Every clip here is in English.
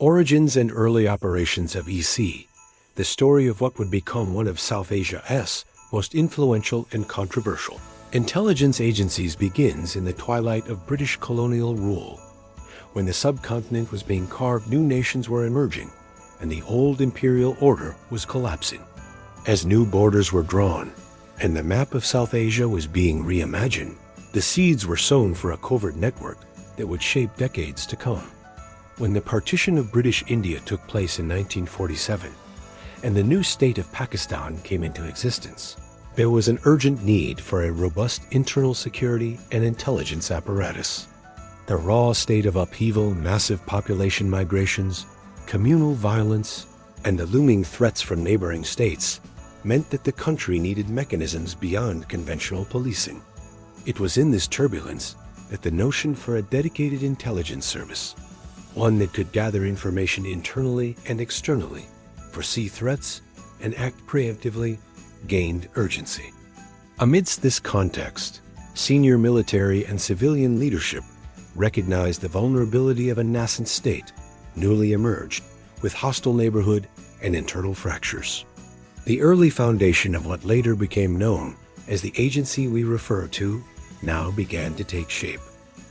Origins and early operations of ISI, the story of what would become one of South Asia's most influential and controversial intelligence agencies begins in the twilight of British colonial rule. When the subcontinent was being carved, new nations were emerging, and the old imperial order was collapsing. As new borders were drawn, and the map of South Asia was being reimagined, the seeds were sown for a covert network that would shape decades to come. When the partition of British India took place in 1947, and the new state of Pakistan came into existence, there was an urgent need for a robust internal security and intelligence apparatus. The raw state of upheaval, massive population migrations, communal violence, and the looming threats from neighboring states meant that the country needed mechanisms beyond conventional policing. It was in this turbulence that the notion for a dedicated intelligence service, one that could gather information internally and externally, foresee threats, and act preemptively, gained urgency. Amidst this context, senior military and civilian leadership recognized the vulnerability of a nascent state, newly emerged, with hostile neighborhood and internal fractures. The early foundation of what later became known as the agency we refer to now began to take shape.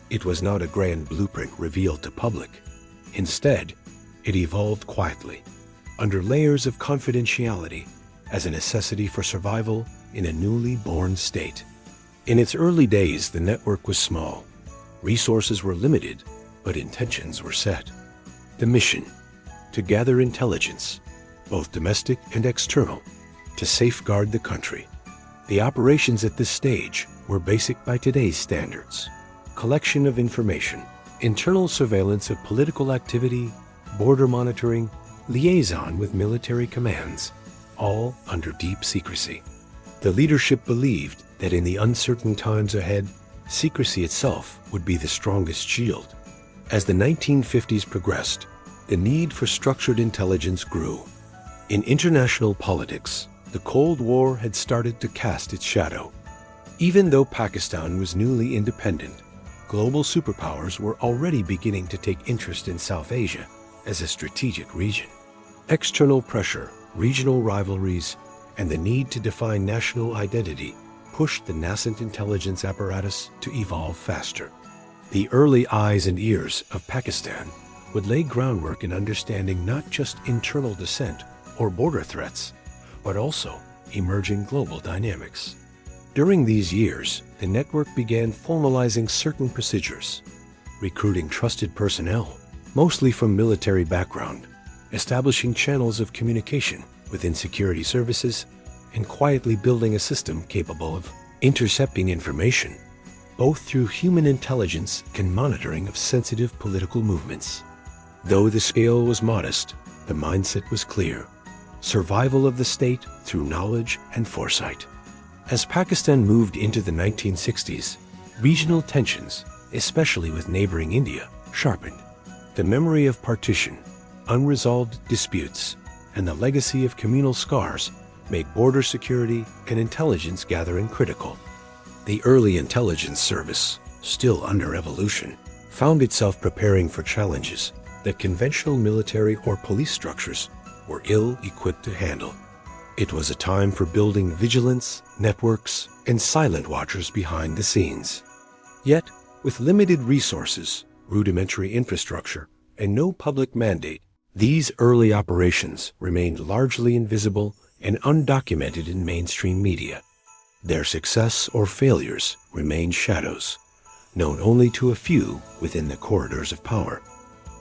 It was not a grand blueprint revealed to public. Instead, it evolved quietly, under layers of confidentiality, as a necessity for survival in a newly born state. In its early days, the network was small. Resources were limited, but intentions were set. The mission: to gather intelligence, both domestic and external, to safeguard the country. The operations at this stage were basic by today's standards: collection of information, internal surveillance of political activity, border monitoring, liaison with military commands, all under deep secrecy. The leadership believed that in the uncertain times ahead, secrecy itself would be the strongest shield. As the 1950s progressed, the need for structured intelligence grew. In international politics, the Cold War had started to cast its shadow. Even though Pakistan was newly independent, global superpowers were already beginning to take interest in South Asia as a strategic region. External pressure, regional rivalries, and the need to define national identity pushed the nascent intelligence apparatus to evolve faster. The early eyes and ears of Pakistan would lay groundwork in understanding not just internal dissent or border threats, but also emerging global dynamics. During these years, the network began formalizing certain procedures, recruiting trusted personnel, mostly from military background, establishing channels of communication within security services, and quietly building a system capable of intercepting information, both through human intelligence and monitoring of sensitive political movements. Though the scale was modest, the mindset was clear: survival of the state through knowledge and foresight. As Pakistan moved into the 1960s, regional tensions, especially with neighboring India, sharpened. The memory of partition, unresolved disputes, and the legacy of communal scars made border security and intelligence gathering critical. The early intelligence service, still under evolution, found itself preparing for challenges that conventional military or police structures were ill-equipped to handle. It was a time for building vigilance, networks, and silent watchers behind the scenes. Yet, with limited resources, rudimentary infrastructure, and no public mandate, these early operations remained largely invisible and undocumented in mainstream media. Their success or failures remained shadows, known only to a few within the corridors of power.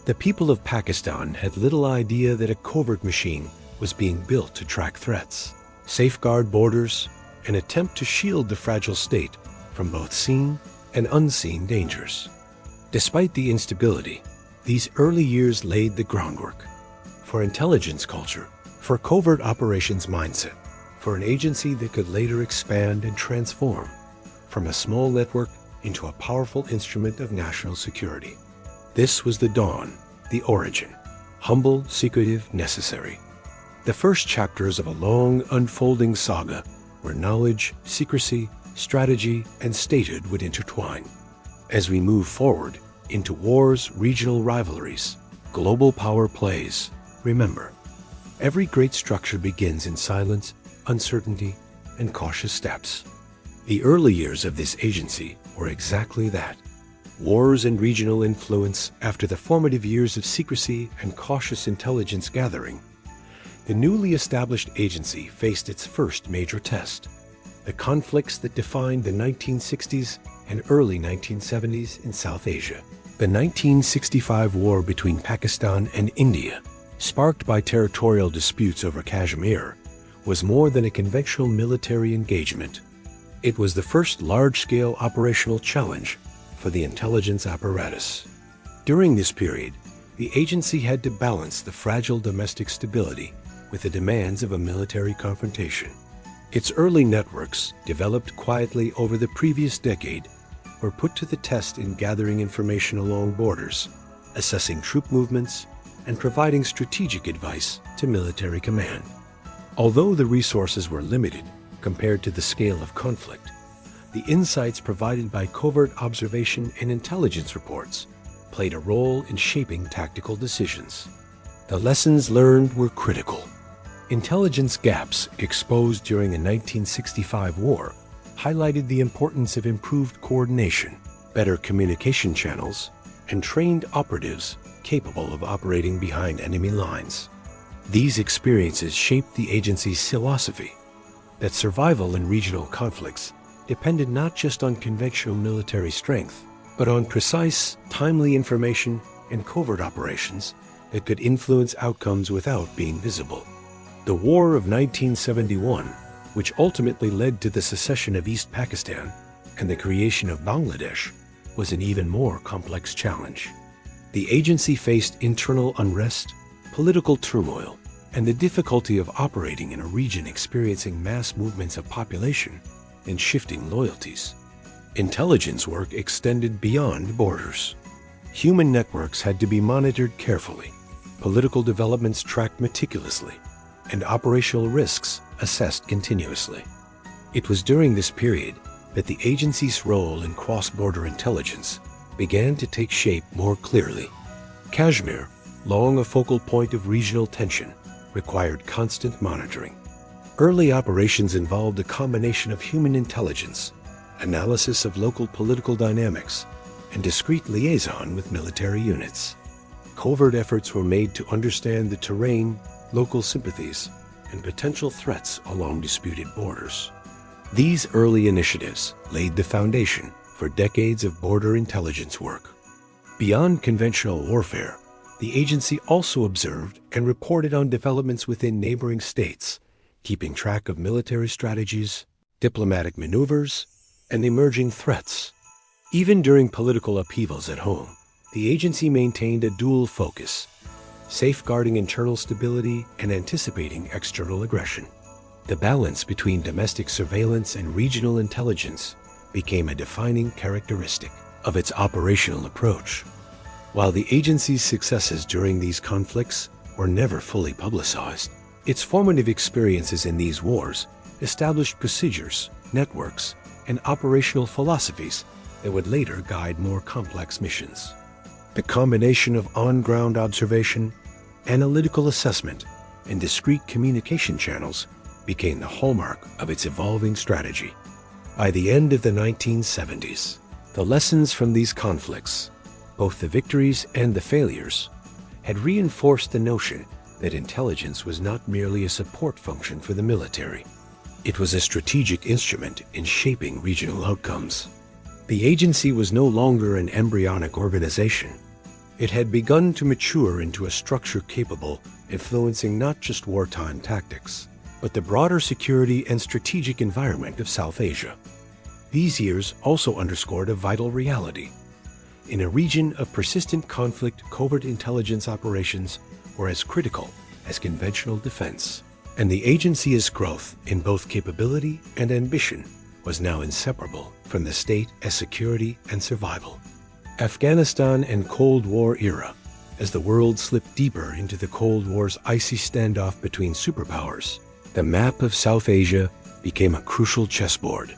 The people of Pakistan had little idea that a covert machine was being built to track threats, safeguard borders, and attempt to shield the fragile state from both seen and unseen dangers. Despite the instability, these early years laid the groundwork for intelligence culture, for covert operations mindset, for an agency that could later expand and transform from a small network into a powerful instrument of national security. This was the dawn, the origin, humble, secretive, necessary. The first chapters of a long, unfolding saga where knowledge, secrecy, strategy, and statehood would intertwine. As we move forward into wars, regional rivalries, Global power plays. Remember, every great structure begins in silence, uncertainty, and cautious steps. The early years of this agency were exactly that. Wars and regional influence after the formative years of secrecy and cautious intelligence gathering. The newly established agency faced its first major test, the conflicts that defined the 1960s and early 1970s in South Asia. The 1965 war between Pakistan and India, sparked by territorial disputes over Kashmir, was more than a conventional military engagement. It was the first large-scale operational challenge for the intelligence apparatus. During this period, the agency had to balance the fragile domestic stability with the demands of a military confrontation. Its early networks, developed quietly over the previous decade, were put to the test in gathering information along borders, assessing troop movements, and providing strategic advice to military command. Although the resources were limited compared to the scale of conflict, the insights provided by covert observation and intelligence reports played a role in shaping tactical decisions. The lessons learned were critical. Intelligence gaps exposed during the 1965 war highlighted the importance of improved coordination, better communication channels, and trained operatives capable of operating behind enemy lines. These experiences shaped the agency's philosophy that survival in regional conflicts depended not just on conventional military strength, but on precise, timely information and covert operations that could influence outcomes without being visible. The War of 1971, which ultimately led to the secession of East Pakistan and the creation of Bangladesh, was an even more complex challenge. The agency faced internal unrest, political turmoil, and the difficulty of operating in a region experiencing mass movements of population and shifting loyalties. Intelligence work extended beyond borders. Human networks had to be monitored carefully, political developments tracked meticulously, and operational risks assessed continuously. It was during this period that the agency's role in cross-border intelligence began to take shape more clearly. Kashmir, long a focal point of regional tension, required constant monitoring. Early operations involved a combination of human intelligence, analysis of local political dynamics, and discreet liaison with military units. Covert efforts were made to understand the terrain, local sympathies, and potential threats along disputed borders. These early initiatives laid the foundation for decades of border intelligence work. Beyond conventional warfare, the agency also observed and reported on developments within neighboring states, keeping track of military strategies, diplomatic maneuvers, and emerging threats. Even during political upheavals at home, the agency maintained a dual focus, safeguarding internal stability and anticipating external aggression. The balance between domestic surveillance and regional intelligence became a defining characteristic of its operational approach. While the agency's successes during these conflicts were never fully publicized, its formative experiences in these wars established procedures, networks, and operational philosophies that would later guide more complex missions. The combination of on-ground observation, analytical assessment, and discrete communication channels became the hallmark of its evolving strategy. By the end of the 1970s, the lessons from these conflicts, both the victories and the failures, had reinforced the notion that intelligence was not merely a support function for the military. It was a strategic instrument in shaping regional outcomes. The agency was no longer an embryonic organization. It had begun to mature into a structure capable of influencing not just wartime tactics, but the broader security and strategic environment of South Asia. These years also underscored a vital reality. In a region of persistent conflict, covert intelligence operations were as critical as conventional defense, and the agency's growth in both capability and ambition was now inseparable from the state as security and survival. Afghanistan and Cold War era. As the world slipped deeper into the Cold War's icy standoff between superpowers, the map of South Asia became a crucial chessboard.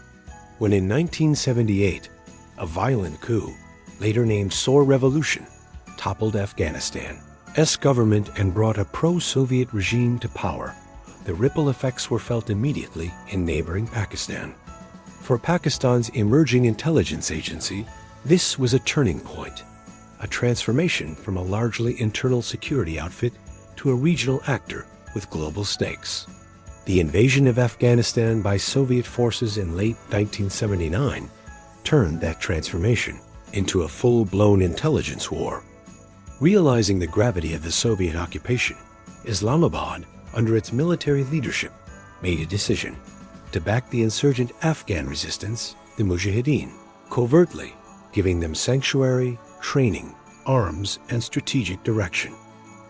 When in 1978, a violent coup, later named Sour Revolution, toppled Afghanistan, government and brought a pro-Soviet regime to power, the ripple effects were felt immediately in neighboring Pakistan. For Pakistan's emerging intelligence agency, this was a turning point, a transformation from a largely internal security outfit to a regional actor with global stakes. The invasion of Afghanistan by Soviet forces in late 1979 turned that transformation into a full-blown intelligence war. Realizing the gravity of the Soviet occupation, Islamabad, under its military leadership, made a decision to back the insurgent Afghan resistance, the Mujahideen, covertly, giving them sanctuary, training, arms, and strategic direction.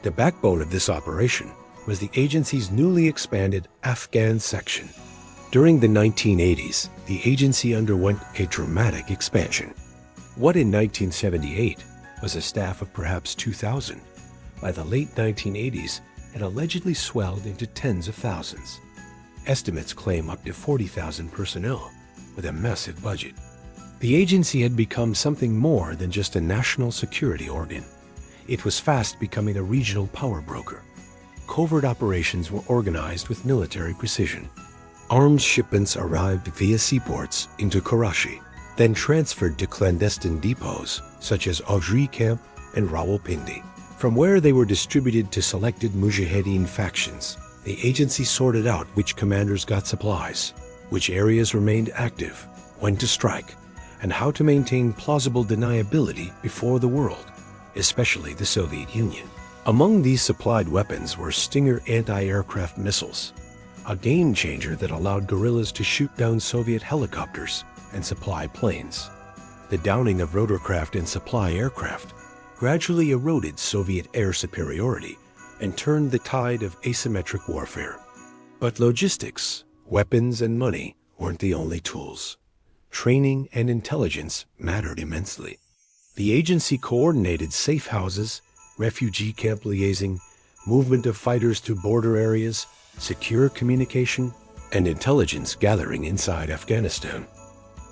The backbone of this operation was the agency's newly expanded Afghan section. During the 1980s, the agency underwent a dramatic expansion. What in 1978 was a staff of perhaps 2,000, by the late 1980s had allegedly swelled into tens of thousands. Estimates claim up to 40,000 personnel, with a massive budget. The agency had become something more than just a national security organ. It was fast becoming a regional power broker. Covert operations were organized with military precision. Arms shipments arrived via seaports into Karachi, then transferred to clandestine depots such as Aujri Camp and Rawalpindi. From where they were distributed to selected Mujahideen factions, the agency sorted out which commanders got supplies, which areas remained active, when to strike, and how to maintain plausible deniability before the world, especially the Soviet Union. Among these supplied weapons were Stinger anti-aircraft missiles, a game-changer that allowed guerrillas to shoot down Soviet helicopters and supply planes. The downing of rotorcraft and supply aircraft gradually eroded Soviet air superiority and turned the tide of asymmetric warfare. But logistics, weapons, and money weren't the only tools. Training and intelligence mattered immensely. The agency coordinated safe houses, refugee camp liaising, movement of fighters to border areas, secure communication, and intelligence gathering inside Afghanistan.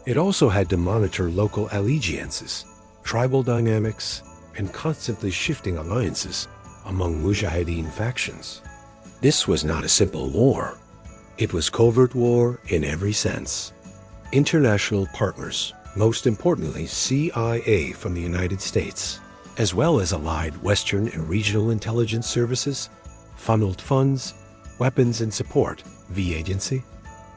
It also had to monitor local allegiances, tribal dynamics, and constantly shifting alliances among Mujahideen factions. This was not a simple war. It was covert war in every sense. International partners, most importantly CIA from the United States, as well as allied Western and regional intelligence services, funneled funds, weapons, and support via agency.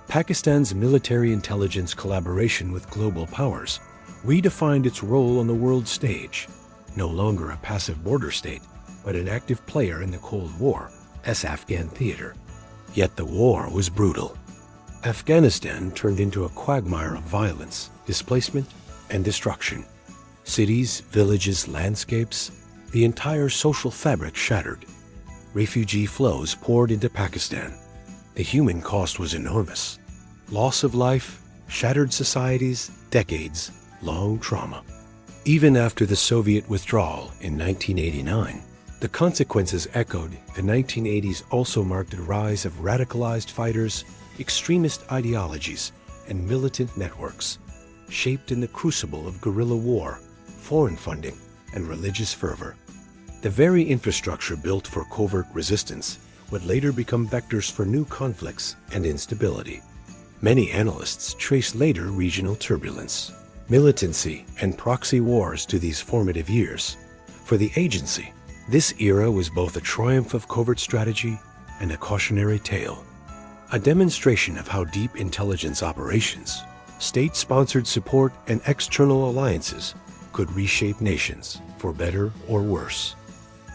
Pakistan's military intelligence collaboration with global powers redefined its role on the world stage, no longer a passive border state, but an active player in the Cold War as Afghan theater. Yet the war was brutal. Afghanistan turned into a quagmire of violence, displacement, and destruction. Cities, villages, landscapes, the entire social fabric shattered. Refugee flows poured into Pakistan. The human cost was enormous. Loss of life, shattered societies, decades, long trauma. Even after the Soviet withdrawal in 1989, the consequences echoed. The 1980s also marked a rise of radicalized fighters, extremist ideologies, and militant networks, shaped in the crucible of guerrilla war, foreign funding, and religious fervor. The very infrastructure built for covert resistance would later become vectors for new conflicts and instability. Many analysts trace later regional turbulence, militancy, and proxy wars to these formative years. For the agency, this era was both a triumph of covert strategy and a cautionary tale, a demonstration of how deep intelligence operations, state-sponsored support, and external alliances could reshape nations for better or worse.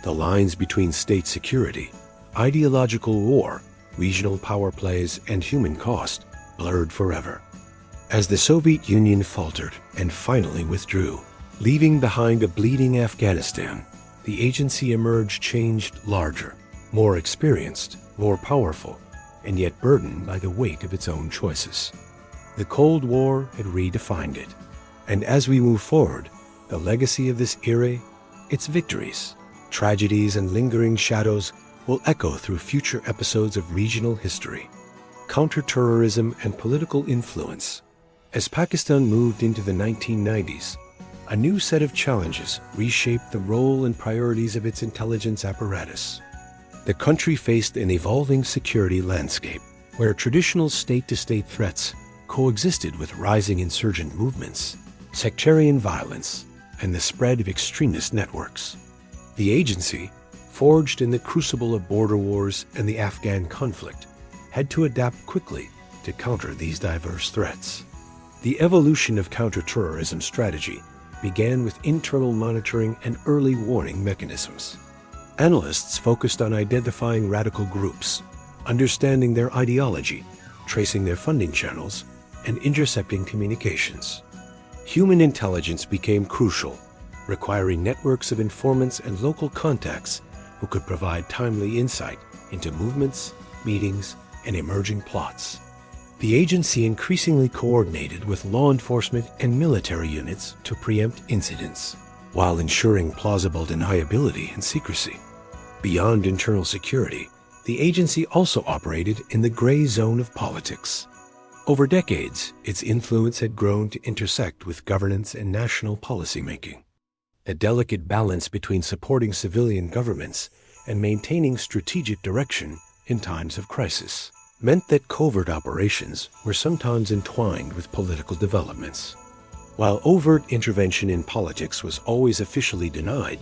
The lines between state security, ideological war, regional power plays, and human cost blurred forever. As the Soviet Union faltered and finally withdrew, leaving behind a bleeding Afghanistan, the agency emerged changed, larger, more experienced, more powerful, and yet burdened by the weight of its own choices. The Cold War had redefined it, and as we move forward, the legacy of this era, its victories, tragedies, and lingering shadows will echo through future episodes of regional history. Counterterrorism and political influence. As Pakistan moved into the 1990s, a new set of challenges reshaped the role and priorities of its intelligence apparatus. The country faced an evolving security landscape where traditional state-to-state threats coexisted with rising insurgent movements, sectarian violence, and the spread of extremist networks. The agency, forged in the crucible of border wars and the Afghan conflict, had to adapt quickly to counter these diverse threats. The evolution of counterterrorism strategy began with internal monitoring and early warning mechanisms. Analysts focused on identifying radical groups, understanding their ideology, tracing their funding channels, and intercepting communications. Human intelligence became crucial, requiring networks of informants and local contacts who could provide timely insight into movements, meetings, and emerging plots. The agency increasingly coordinated with law enforcement and military units to preempt incidents, while ensuring plausible deniability and secrecy. Beyond internal security, the agency also operated in the gray zone of politics. Over decades, its influence had grown to intersect with governance and national policymaking. A delicate balance between supporting civilian governments and maintaining strategic direction in times of crisis meant that covert operations were sometimes entwined with political developments. While overt intervention in politics was always officially denied,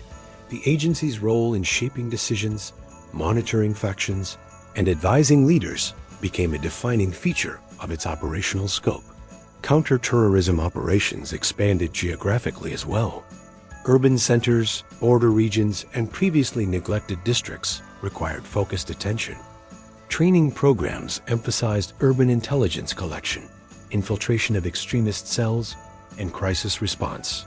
the agency's role in shaping decisions, monitoring factions, and advising leaders became a defining feature of its operational scope. Counterterrorism operations expanded geographically as well. Urban centers, border regions, and previously neglected districts required focused attention. Training programs emphasized urban intelligence collection, infiltration of extremist cells, and crisis response.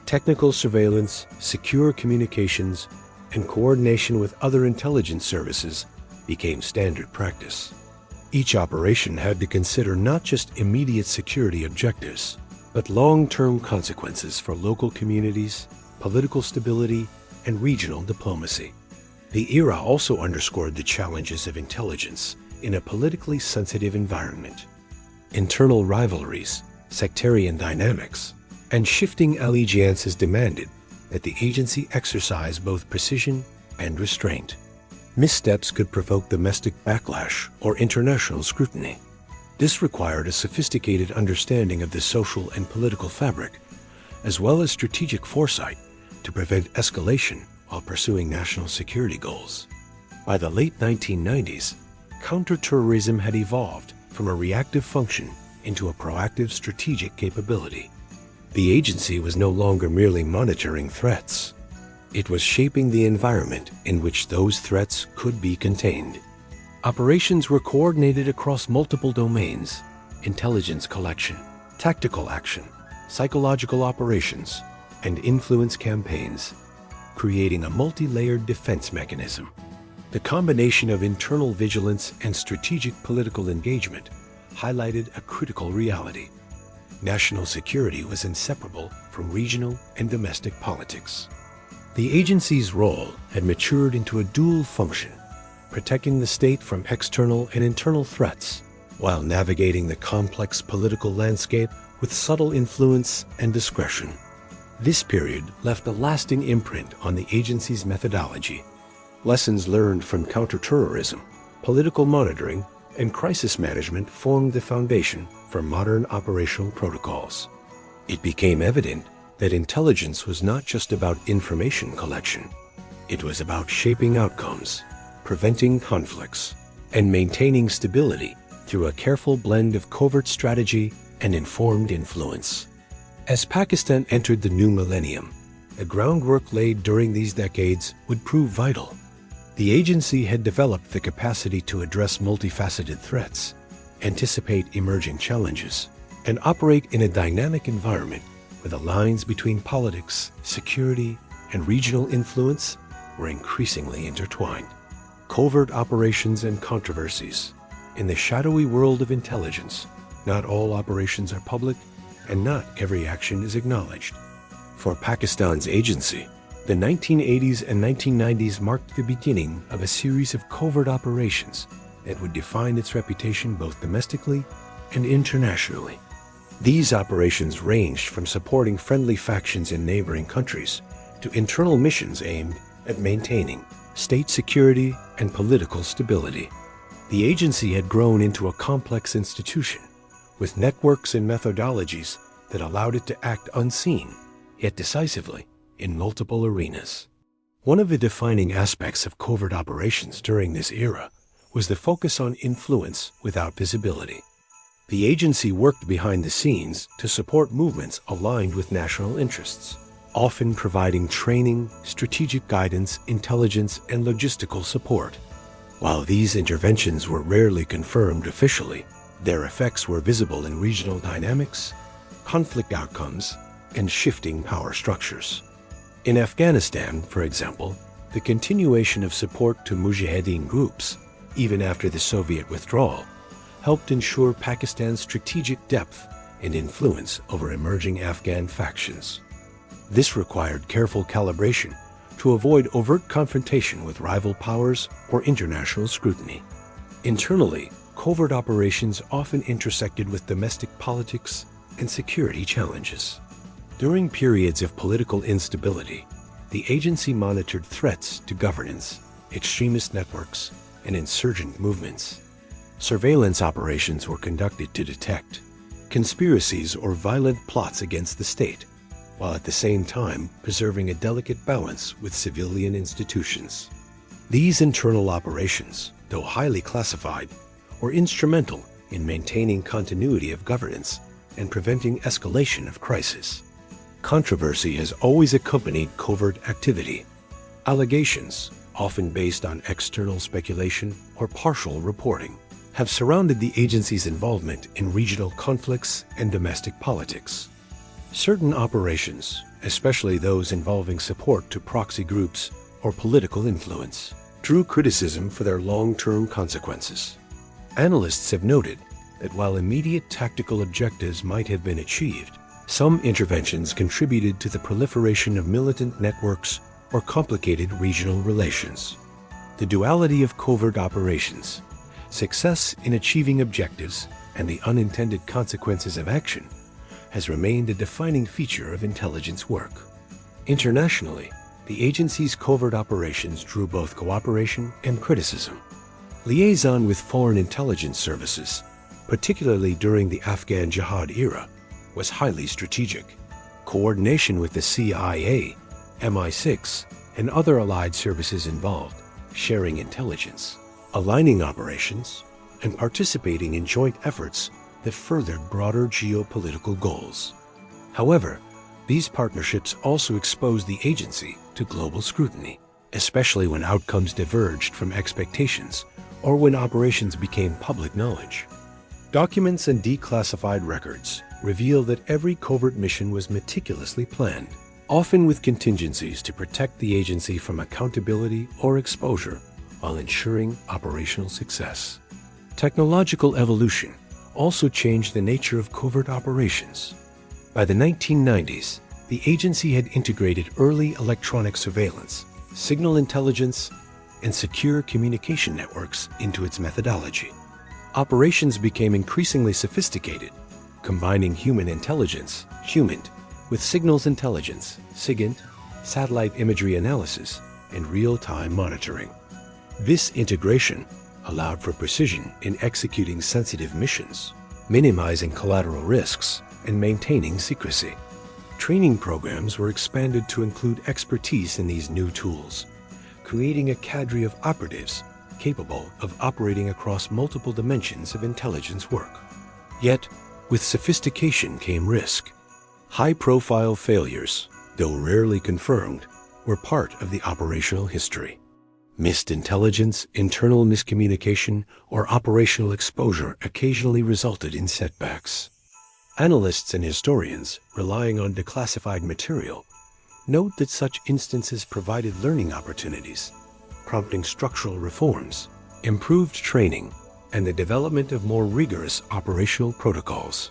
Technical surveillance, secure communications, and coordination with other intelligence services became standard practice. Each operation had to consider not just immediate security objectives, but long-term consequences for local communities, political stability, and regional diplomacy. The era also underscored the challenges of intelligence in a politically sensitive environment. Internal rivalries, sectarian dynamics, and shifting allegiances demanded that the agency exercise both precision and restraint. Missteps could provoke domestic backlash or international scrutiny. This required a sophisticated understanding of the social and political fabric, as well as strategic foresight to prevent escalation while pursuing national security goals. By the late 1990s, counterterrorism had evolved from a reactive function into a proactive strategic capability. The agency was no longer merely monitoring threats. It was shaping the environment in which those threats could be contained. Operations were coordinated across multiple domains: intelligence collection, tactical action, psychological operations, and influence campaigns, creating a multi-layered defense mechanism. The combination of internal vigilance and strategic political engagement highlighted a critical reality. National security was inseparable from regional and domestic politics. The agency's role had matured into a dual function, protecting the state from external and internal threats, while navigating the complex political landscape with subtle influence and discretion. This period left a lasting imprint on the agency's methodology. Lessons learned from counterterrorism, political monitoring, and crisis management formed the foundation for modern operational protocols. It became evident that intelligence was not just about information collection. It was about shaping outcomes, preventing conflicts, and maintaining stability through a careful blend of covert strategy and informed influence. As Pakistan entered the new millennium, the groundwork laid during these decades would prove vital. The agency had developed the capacity to address multifaceted threats, anticipate emerging challenges, and operate in a dynamic environment where the lines between politics, security, and regional influence were increasingly intertwined. Covert operations and controversies. In the shadowy world of intelligence, not all operations are public, and not every action is acknowledged. For Pakistan's agency, the 1980s and 1990s marked the beginning of a series of covert operations that would define its reputation both domestically and internationally. These operations ranged from supporting friendly factions in neighboring countries to internal missions aimed at maintaining state security and political stability. The agency had grown into a complex institution with networks and methodologies that allowed it to act unseen, yet decisively, in multiple arenas. One of the defining aspects of covert operations during this era was the focus on influence without visibility. The agency worked behind the scenes to support movements aligned with national interests, often providing training, strategic guidance, intelligence, and logistical support. While these interventions were rarely confirmed officially, their effects were visible in regional dynamics, conflict outcomes, and shifting power structures. In Afghanistan, for example, the continuation of support to mujahideen groups, even after the Soviet withdrawal, helped ensure Pakistan's strategic depth and influence over emerging Afghan factions. This required careful calibration to avoid overt confrontation with rival powers or international scrutiny. Internally, covert operations often intersected with domestic politics and security challenges. During periods of political instability, the agency monitored threats to governance, extremist networks, and insurgent movements. Surveillance operations were conducted to detect conspiracies or violent plots against the state, while at the same time preserving a delicate balance with civilian institutions. These internal operations, though highly classified, were instrumental in maintaining continuity of governance and preventing escalation of crisis. Controversy has always accompanied covert activity. Allegations, often based on external speculation or partial reporting, have surrounded the agency's involvement in regional conflicts and domestic politics. Certain operations, especially those involving support to proxy groups or political influence, drew criticism for their long-term consequences. Analysts have noted that while immediate tactical objectives might have been achieved, some interventions contributed to the proliferation of militant networks or complicated regional relations. The duality of covert operations, success in achieving objectives, and the unintended consequences of action, has remained a defining feature of intelligence work. Internationally, the agency's covert operations drew both cooperation and criticism. Liaison with foreign intelligence services, particularly during the Afghan Jihad era, was highly strategic. Coordination with the CIA, MI6, and other allied services involved, sharing intelligence, aligning operations, and participating in joint efforts that furthered broader geopolitical goals. However, these partnerships also exposed the agency to global scrutiny, especially when outcomes diverged from expectations or when operations became public knowledge. Documents and declassified records reveal that every covert mission was meticulously planned, often with contingencies to protect the agency from accountability or exposure while ensuring operational success. Technological evolution also changed the nature of covert operations. By the 1990s, the agency had integrated early electronic surveillance, signal intelligence, and secure communication networks into its methodology. Operations became increasingly sophisticated, combining human intelligence, HUMINT, with signals intelligence, SIGINT, satellite imagery analysis, and real-time monitoring. This integration allowed for precision in executing sensitive missions, minimizing collateral risks, and maintaining secrecy. Training programs were expanded to include expertise in these new tools, creating a cadre of operatives capable of operating across multiple dimensions of intelligence work. Yet, with sophistication came risk. High-profile failures, though rarely confirmed, were part of the operational history. Missed intelligence, internal miscommunication, or operational exposure occasionally resulted in setbacks. Analysts and historians, relying on declassified material, note that such instances provided learning opportunities, prompting structural reforms, improved training, and the development of more rigorous operational protocols.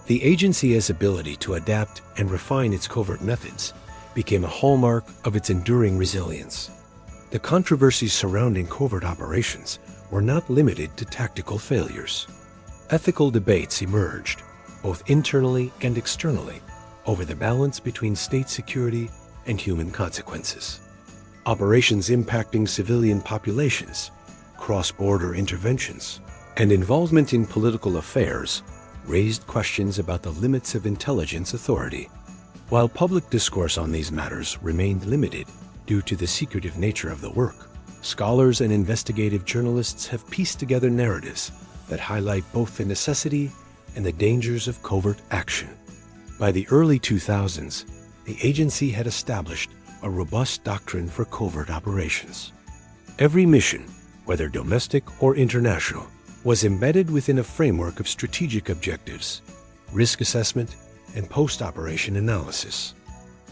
The agency's ability to adapt and refine its covert methods became a hallmark of its enduring resilience. The controversies surrounding covert operations were not limited to tactical failures. Ethical debates emerged, both internally and externally, over the balance between state security and human consequences. Operations impacting civilian populations, cross-border interventions, and involvement in political affairs raised questions about the limits of intelligence authority. While public discourse on these matters remained limited due to the secretive nature of the work, scholars and investigative journalists have pieced together narratives that highlight both the necessity and the dangers of covert action. By the early 2000s, the agency had established a robust doctrine for covert operations. Every mission, whether domestic or international, was embedded within a framework of strategic objectives, risk assessment, and post-operation analysis.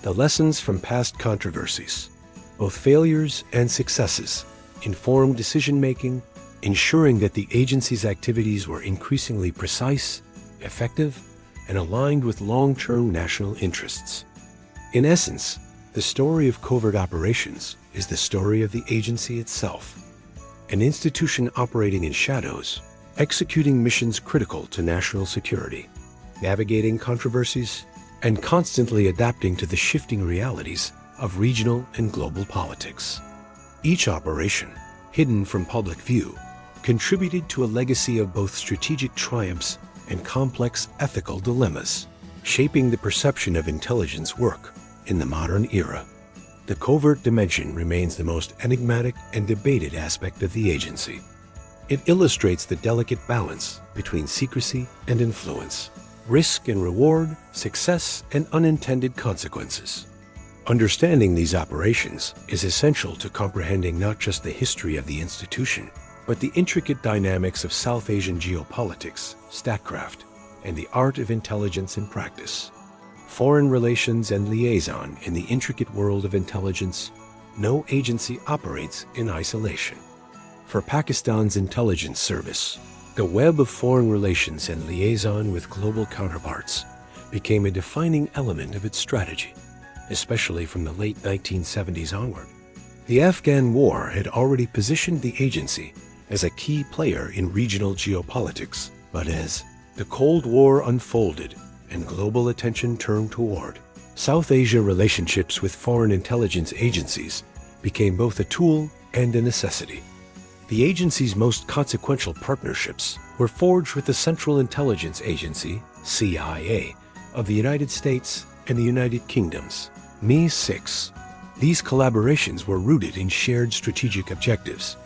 The lessons from past controversies, both failures and successes, informed decision-making, ensuring that the agency's activities were increasingly precise, effective, and aligned with long-term national interests. In essence, the story of covert operations is the story of the agency itself, an institution operating in shadows, executing missions critical to national security, navigating controversies, and constantly adapting to the shifting realities of regional and global politics. Each operation, hidden from public view, contributed to a legacy of both strategic triumphs and complex ethical dilemmas, shaping the perception of intelligence work in the modern era. The covert dimension remains the most enigmatic and debated aspect of the agency. It illustrates the delicate balance between secrecy and influence, risk and reward, success and unintended consequences. Understanding these operations is essential to comprehending not just the history of the institution, but the intricate dynamics of South Asian geopolitics, statecraft, and the art of intelligence in practice. Foreign relations and liaison in the intricate world of intelligence, no agency operates in isolation. For Pakistan's intelligence service, the web of foreign relations and liaison with global counterparts became a defining element of its strategy, especially from the late 1970s onward. The Afghan War had already positioned the agency as a key player in regional geopolitics, but as the Cold War unfolded and global attention turned toward South Asia, relationships with foreign intelligence agencies became both a tool and a necessity. The agency's most consequential partnerships were forged with the Central Intelligence Agency, CIA, of the United States and the United Kingdom's MI6. These collaborations were rooted in shared strategic objectives,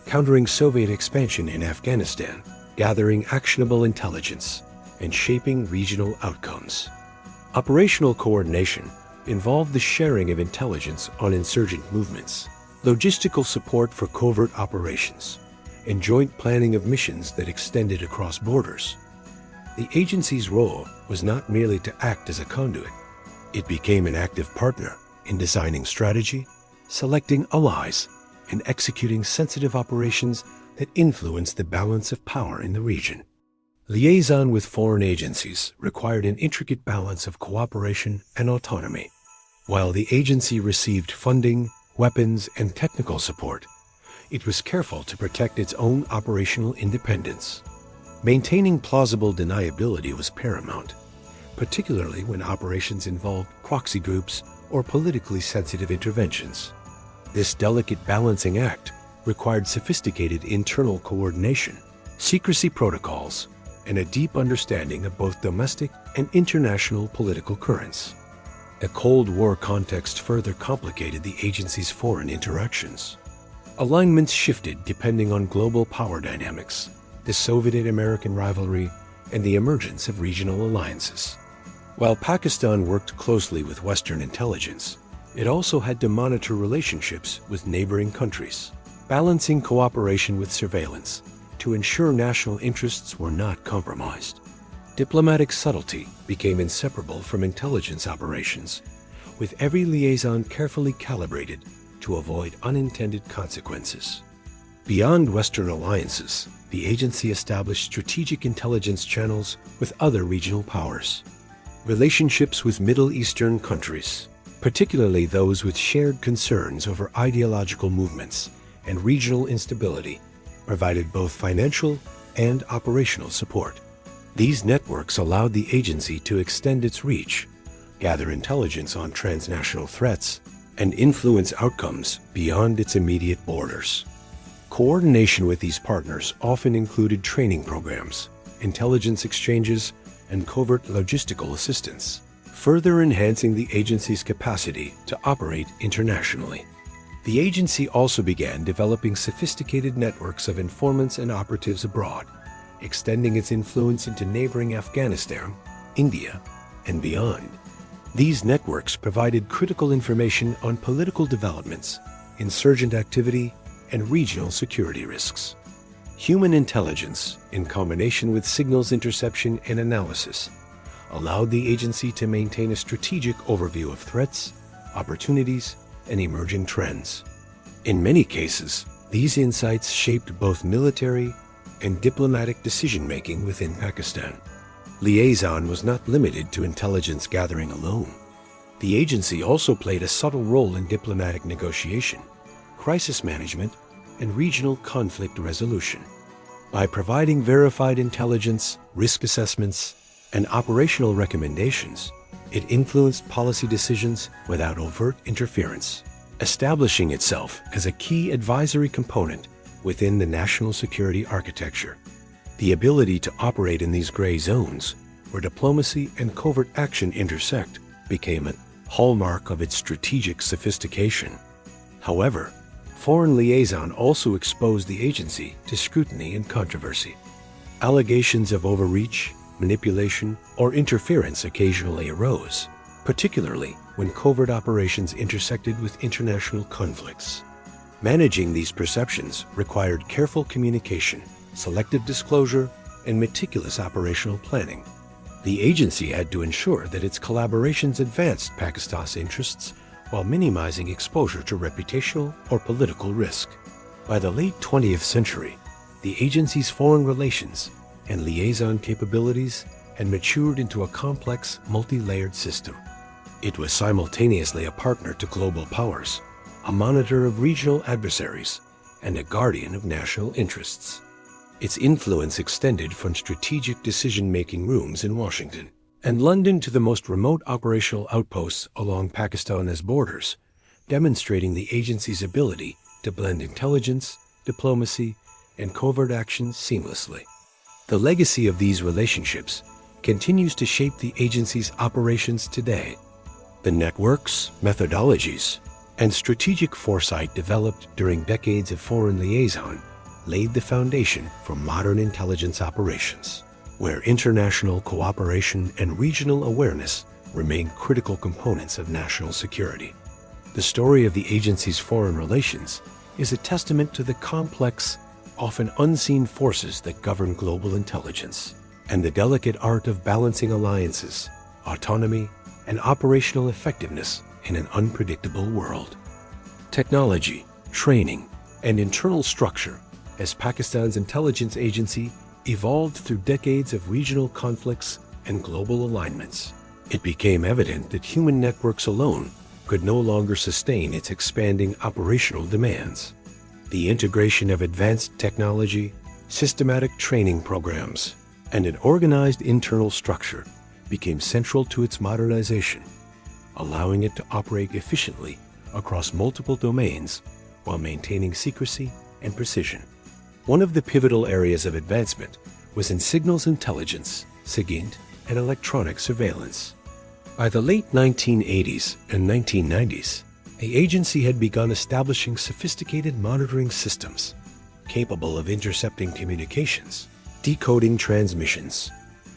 countering Soviet expansion in Afghanistan, gathering actionable intelligence, and shaping regional outcomes. Operational coordination involved the sharing of intelligence on insurgent movements, logistical support for covert operations, and joint planning of missions that extended across borders. The agency's role was not merely to act as a conduit. It became an active partner in designing strategy, selecting allies, and executing sensitive operations that influenced the balance of power in the region. Liaison with foreign agencies required an intricate balance of cooperation and autonomy. While the agency received funding, weapons, and technical support, it was careful to protect its own operational independence. Maintaining plausible deniability was paramount, particularly when operations involved proxy groups or politically sensitive interventions. This delicate balancing act required sophisticated internal coordination, secrecy protocols, and a deep understanding of both domestic and international political currents. The Cold War context further complicated the agency's foreign interactions. Alignments shifted depending on global power dynamics, the Soviet-American rivalry, and the emergence of regional alliances. While Pakistan worked closely with Western intelligence, it also had to monitor relationships with neighboring countries, balancing cooperation with surveillance to ensure national interests were not compromised. Diplomatic subtlety became inseparable from intelligence operations, with every liaison carefully calibrated to avoid unintended consequences. Beyond Western alliances, the agency established strategic intelligence channels with other regional powers. Relationships with Middle Eastern countries, particularly those with shared concerns over ideological movements and regional instability, provided both financial and operational support. These networks allowed the agency to extend its reach, gather intelligence on transnational threats, and influence outcomes beyond its immediate borders. Coordination with these partners often included training programs, intelligence exchanges, and covert logistical assistance, further enhancing the agency's capacity to operate internationally. The agency also began developing sophisticated networks of informants and operatives abroad, extending its influence into neighboring Afghanistan, India, and beyond. These networks provided critical information on political developments, insurgent activity, and regional security risks. Human intelligence, in combination with signals interception and analysis, allowed the agency to maintain a strategic overview of threats, opportunities, and emerging trends. In many cases, these insights shaped both military and diplomatic decision-making within Pakistan. Liaison was not limited to intelligence gathering alone. The agency also played a subtle role in diplomatic negotiation, crisis management, and regional conflict resolution. By providing verified intelligence, risk assessments, and operational recommendations, it influenced policy decisions without overt interference, establishing itself as a key advisory component within the national security architecture. The ability to operate in these gray zones, where diplomacy and covert action intersect, became a hallmark of its strategic sophistication. However, foreign liaison also exposed the agency to scrutiny and controversy. Allegations of overreach, manipulation, or interference occasionally arose, particularly when covert operations intersected with international conflicts. Managing these perceptions required careful communication, selective disclosure, and meticulous operational planning. The agency had to ensure that its collaborations advanced Pakistan's interests while minimizing exposure to reputational or political risk. By the late 20th century, the agency's foreign relations and liaison capabilities had matured into a complex, multi-layered system. It was simultaneously a partner to global powers, a monitor of regional adversaries, and a guardian of national interests. Its influence extended from strategic decision-making rooms in Washington and London to the most remote operational outposts along Pakistan's borders, demonstrating the agency's ability to blend intelligence, diplomacy, and covert action seamlessly. The legacy of these relationships continues to shape the agency's operations today. The networks, methodologies, and strategic foresight developed during decades of foreign liaison laid the foundation for modern intelligence operations, where international cooperation and regional awareness remain critical components of national security. The story of the agency's foreign relations is a testament to the complex, often unseen forces that govern global intelligence, and the delicate art of balancing alliances, autonomy, and operational effectiveness in an unpredictable world. Technology, training, and internal structure as Pakistan's intelligence agency evolved through decades of regional conflicts and global alignments. It became evident that human networks alone could no longer sustain its expanding operational demands. The integration of advanced technology, systematic training programs, and an organized internal structure became central to its modernization, allowing it to operate efficiently across multiple domains while maintaining secrecy and precision. One of the pivotal areas of advancement was in signals intelligence, SIGINT, and electronic surveillance. By the late 1980s and 1990s, the agency had begun establishing sophisticated monitoring systems capable of intercepting communications, decoding transmissions,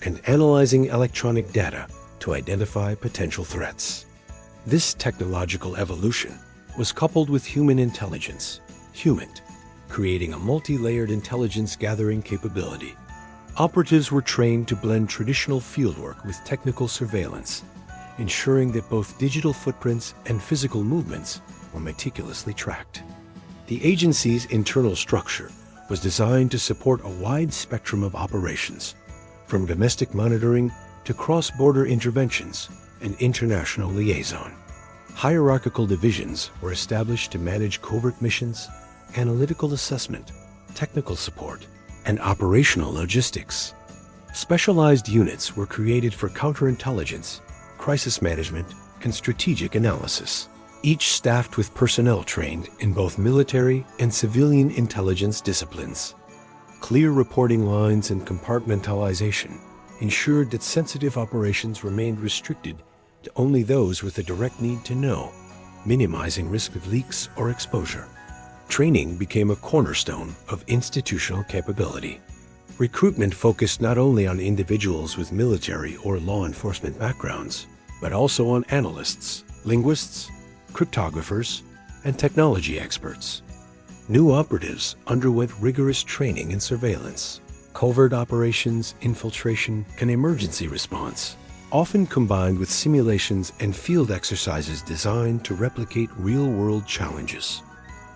and analyzing electronic data to identify potential threats. This technological evolution was coupled with human intelligence, HUMINT, creating a multi-layered intelligence gathering capability. Operatives were trained to blend traditional fieldwork with technical surveillance, ensuring that both digital footprints and physical movements were meticulously tracked. The agency's internal structure was designed to support a wide spectrum of operations, from domestic monitoring to cross-border interventions and international liaison. Hierarchical divisions were established to manage covert missions, analytical assessment, technical support, and operational logistics. Specialized units were created for counterintelligence, crisis management, and strategic analysis, each staffed with personnel trained in both military and civilian intelligence disciplines. Clear reporting lines and compartmentalization ensured that sensitive operations remained restricted to only those with a direct need to know, minimizing risk of leaks or exposure. Training became a cornerstone of institutional capability. Recruitment focused not only on individuals with military or law enforcement backgrounds, but also on analysts, linguists, cryptographers, and technology experts. New operatives underwent rigorous training in surveillance, covert operations, infiltration, and emergency response, often combined with simulations and field exercises designed to replicate real-world challenges.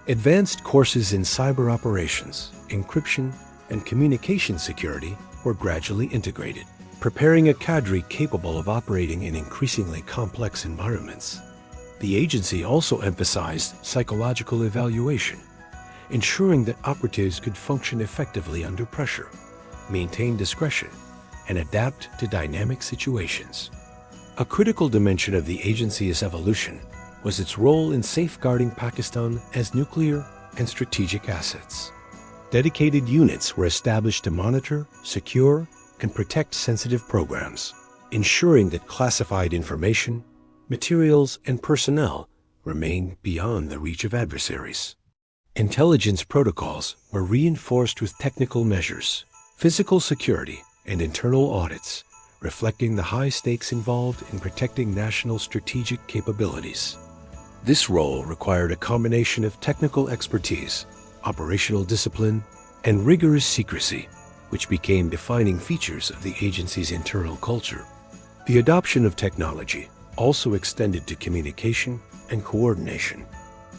Advanced courses in cyber operations, encryption, and communication security were gradually integrated, preparing a cadre capable of operating in increasingly complex environments. The agency also emphasized psychological evaluation, ensuring that operatives could function effectively under pressure, maintain discretion, and adapt to dynamic situations. A critical dimension of the agency's evolution was its role in safeguarding Pakistan as nuclear and strategic assets. Dedicated units were established to monitor, secure, and protect sensitive programs, ensuring that classified information, materials, and personnel remained beyond the reach of adversaries. Intelligence protocols were reinforced with technical measures, physical security, and internal audits, reflecting the high stakes involved in protecting national strategic capabilities. This role required a combination of technical expertise, operational discipline, and rigorous secrecy, which became defining features of the agency's internal culture. The adoption of technology also extended to communication and coordination.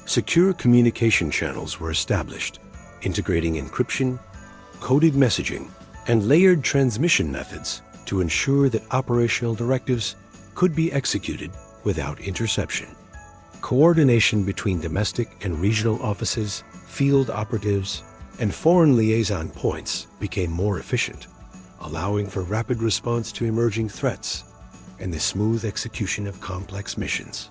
Secure communication channels were established, integrating encryption, coded messaging, and layered transmission methods to ensure that operational directives could be executed without interception. Coordination between domestic and regional offices, field operatives, and foreign liaison points became more efficient, allowing for rapid response to emerging threats and the smooth execution of complex missions.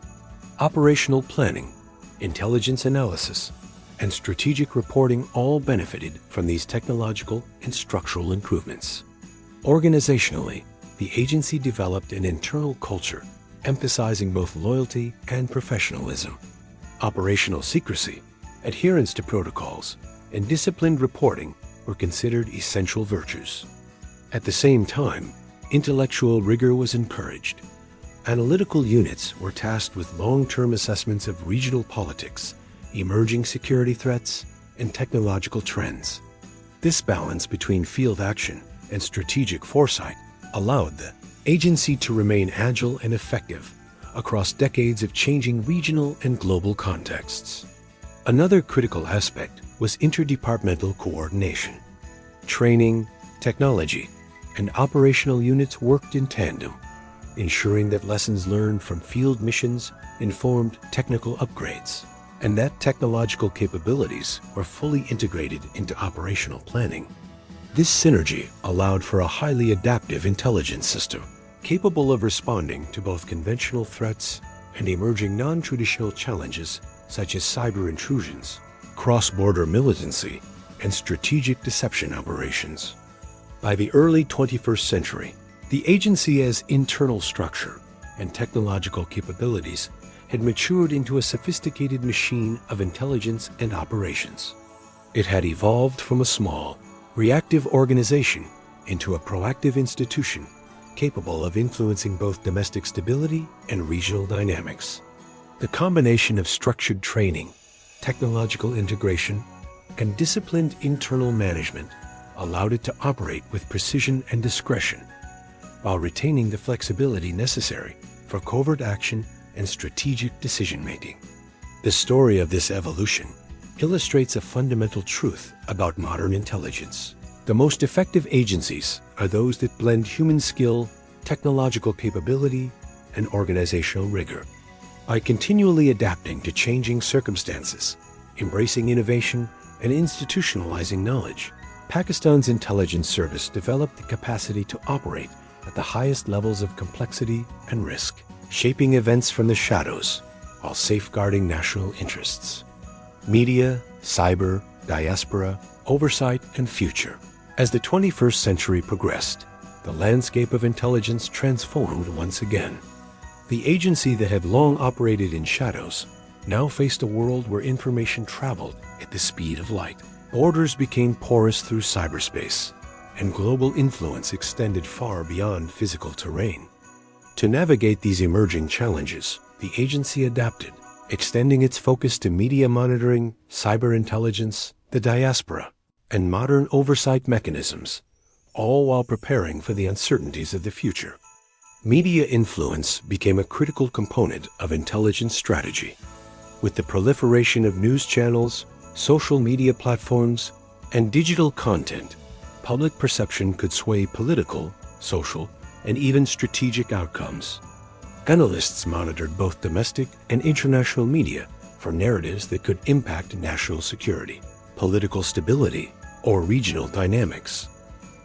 Operational planning, intelligence analysis, and strategic reporting all benefited from these technological and structural improvements. Organizationally, the agency developed an internal culture emphasizing both loyalty and professionalism. Operational secrecy, adherence to protocols, and disciplined reporting were considered essential virtues. At the same time, intellectual rigor was encouraged. Analytical units were tasked with long-term assessments of regional politics, emerging security threats, and technological trends. This balance between field action and strategic foresight allowed the agency to remain agile and effective across decades of changing regional and global contexts. Another critical aspect was interdepartmental coordination. Training, technology, and operational units worked in tandem, ensuring that lessons learned from field missions informed technical upgrades, and that technological capabilities were fully integrated into operational planning. This synergy allowed for a highly adaptive intelligence system, capable of responding to both conventional threats and emerging non-traditional challenges such as cyber intrusions, cross-border militancy, and strategic deception operations. By the early 21st century, the agency's internal structure and technological capabilities had matured into a sophisticated machine of intelligence and operations. It had evolved from a small, reactive organization into a proactive institution capable of influencing both domestic stability and regional dynamics. The combination of structured training, technological integration, and disciplined internal management allowed it to operate with precision and discretion, while retaining the flexibility necessary for covert action and strategic decision-making. The story of this evolution illustrates a fundamental truth about modern intelligence. The most effective agencies are those that blend human skill, technological capability, and organizational rigor. By continually adapting to changing circumstances, embracing innovation, and institutionalizing knowledge, Pakistan's intelligence service developed the capacity to operate at the highest levels of complexity and risk, shaping events from the shadows while safeguarding national interests. Media, cyber, diaspora, oversight, and future. As the 21st century progressed, the landscape of intelligence transformed once again. The agency that had long operated in shadows now faced a world where information traveled at the speed of light. Borders became porous through cyberspace, and global influence extended far beyond physical terrain. To navigate these emerging challenges, the agency adapted, extending its focus to media monitoring, cyber intelligence, the diaspora, and modern oversight mechanisms, all while preparing for the uncertainties of the future. Media influence became a critical component of intelligence strategy. With the proliferation of news channels, social media platforms, and digital content, public perception could sway political, social, and even strategic outcomes. Analysts monitored both domestic and international media for narratives that could impact national security, political stability, or regional dynamics.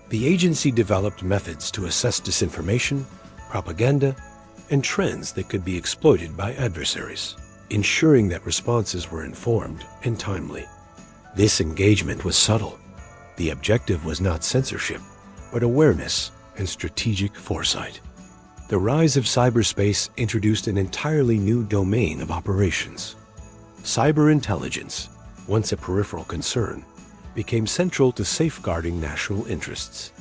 The agency developed methods to assess disinformation, propaganda, and trends that could be exploited by adversaries, ensuring that responses were informed and timely. This engagement was subtle. The objective was not censorship, but awareness and strategic foresight. The rise of cyberspace introduced an entirely new domain of operations. Cyber intelligence, once a peripheral concern, became central to safeguarding national interests.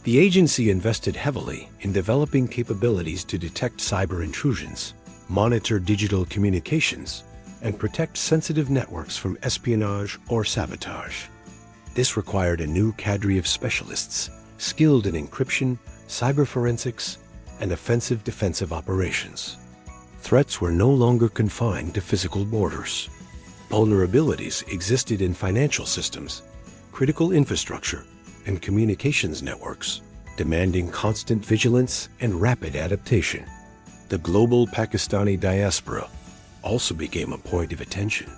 The agency invested heavily in developing capabilities to detect cyber intrusions, monitor digital communications, and protect sensitive networks from espionage or sabotage. This required a new cadre of specialists skilled in encryption, cyber forensics, and offensive defensive operations. Threats were no longer confined to physical borders. Vulnerabilities existed in financial systems, critical infrastructure, and communications networks, demanding constant vigilance and rapid adaptation. The global Pakistani diaspora also became a point of attention.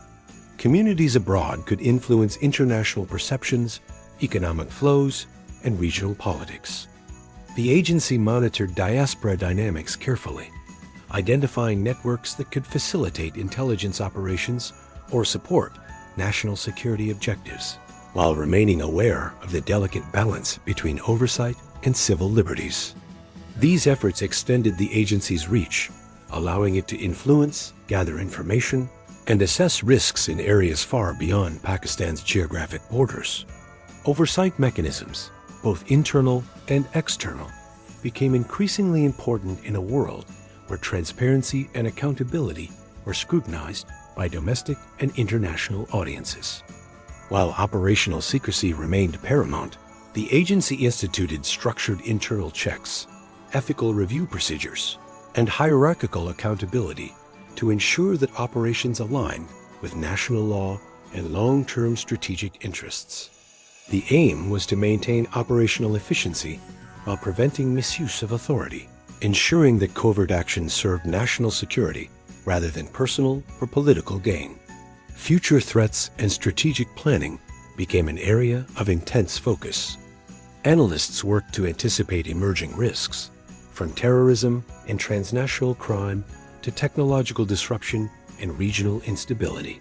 Communities abroad could influence international perceptions, economic flows, and regional politics. The agency monitored diaspora dynamics carefully, identifying networks that could facilitate intelligence operations or support national security objectives, while remaining aware of the delicate balance between oversight and civil liberties. These efforts extended the agency's reach, allowing it to influence, gather information, and assess risks in areas far beyond Pakistan's geographic borders. Oversight mechanisms, both internal and external, became increasingly important in a world where transparency and accountability were scrutinized by domestic and international audiences. While operational secrecy remained paramount, the agency instituted structured internal checks, ethical review procedures, and hierarchical accountability to ensure that operations aligned with national law and long-term strategic interests. The aim was to maintain operational efficiency while preventing misuse of authority, ensuring that covert actions served national security rather than personal or political gain. Future threats and strategic planning became an area of intense focus. Analysts worked to anticipate emerging risks, from terrorism and transnational crime to technological disruption and regional instability.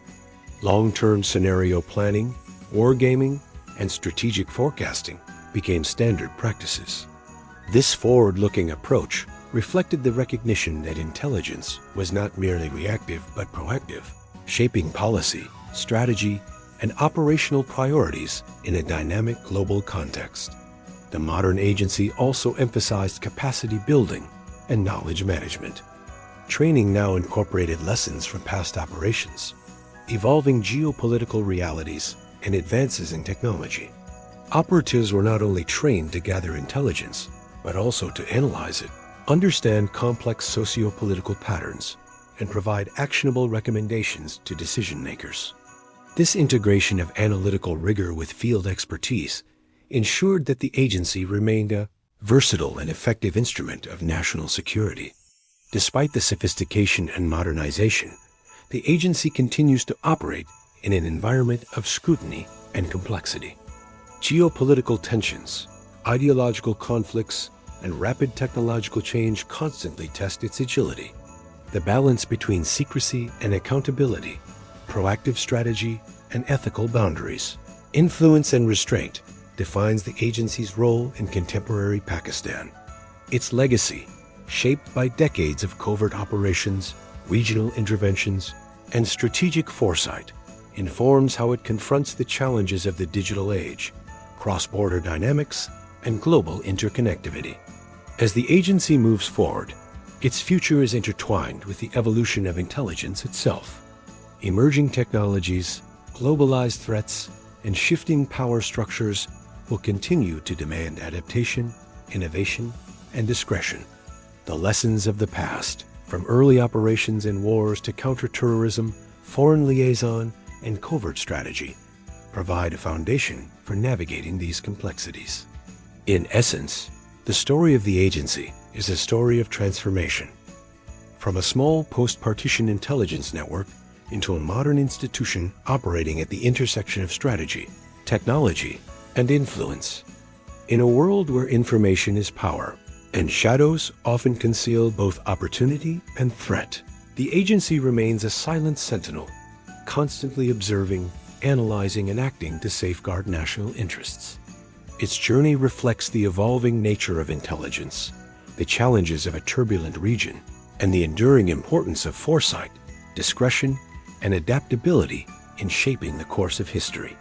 Long-term scenario planning, wargaming, and strategic forecasting became standard practices. This forward-looking approach reflected the recognition that intelligence was not merely reactive but proactive, shaping policy, strategy, and operational priorities in a dynamic global context. The modern agency also emphasized capacity building and knowledge management. Training now incorporated lessons from past operations, evolving geopolitical realities, and advances in technology. Operatives were not only trained to gather intelligence, but also to analyze it, understand complex socio-political patterns, and provide actionable recommendations to decision-makers. This integration of analytical rigor with field expertise ensured that the agency remained a versatile and effective instrument of national security. Despite the sophistication and modernization, the agency continues to operate in an environment of scrutiny and complexity. Geopolitical tensions, ideological conflicts, and rapid technological change constantly test its agility. The balance between secrecy and accountability, proactive strategy and ethical boundaries, influence and restraint defines the agency's role in contemporary Pakistan. Its legacy, shaped by decades of covert operations, regional interventions, and strategic foresight, informs how it confronts the challenges of the digital age, cross-border dynamics, and global interconnectivity. As the agency moves forward, its future is intertwined with the evolution of intelligence itself. Emerging technologies, globalized threats, and shifting power structures will continue to demand adaptation, innovation, and discretion. The lessons of the past, from early operations and wars to counterterrorism, foreign liaison, and covert strategy, provide a foundation for navigating these complexities. In essence, the story of the agency is a story of transformation. From a small post-partition intelligence network into a modern institution operating at the intersection of strategy, technology, and influence. In a world where information is power, and shadows often conceal both opportunity and threat, the agency remains a silent sentinel, constantly observing, analyzing, and acting to safeguard national interests. Its journey reflects the evolving nature of intelligence, the challenges of a turbulent region, and the enduring importance of foresight, discretion, and adaptability in shaping the course of history.